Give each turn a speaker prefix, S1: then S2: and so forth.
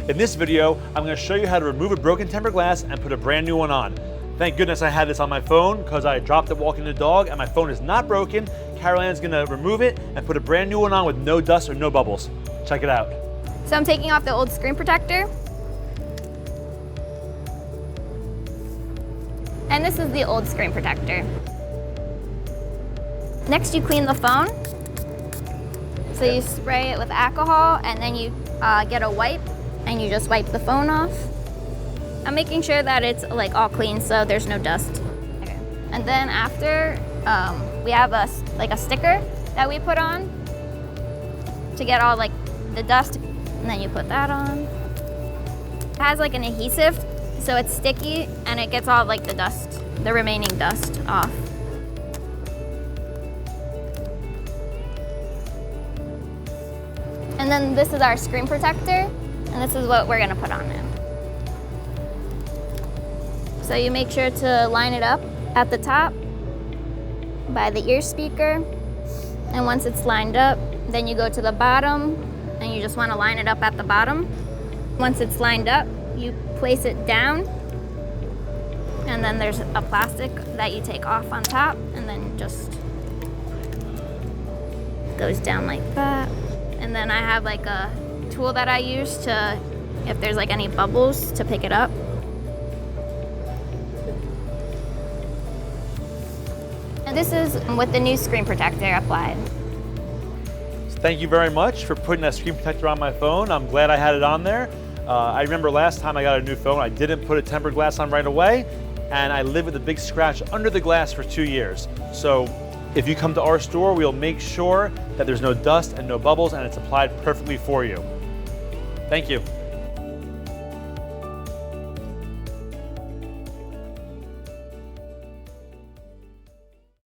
S1: In this video, I'm going to show you how to remove a broken tempered glass and put a brand new one on. Thank goodness I had this on my phone because I dropped it walking the dog and my phone is not broken. Carolanne's going to remove it and put a brand new one on with no dust or no bubbles. Check it out.
S2: So I'm taking off the old screen protector. And this is the old screen protector. Next, you clean the phone. So you spray it with alcohol and then you get a wipe and you just wipe the phone off. I'm making sure that it's like all clean so there's no dust. Okay. And then after, we have a sticker that we put on to get all like the dust, and then you put that on. It has like an adhesive, so it's sticky and it gets all like the dust, the remaining dust off. And then this is our screen protector, and this is what we're gonna put on now. So you make sure to line it up at the top by the ear speaker, and once it's lined up, then you go to the bottom, and you just wanna line it up at the bottom. Once it's lined up, you place it down, and then there's a plastic that you take off on top, and then just goes down like that. And then I have like a tool that I use to, if there's like any bubbles, to pick it up. And this is with the new screen protector applied.
S1: Thank you very much for putting that screen protector on my phone. I'm glad I had it on there. I remember last time I got a new phone, I didn't put a tempered glass on right away, and I lived with a big scratch under the glass for 2 years. So if you come to our store, we'll make sure that there's no dust and no bubbles and it's applied perfectly for you. Thank you.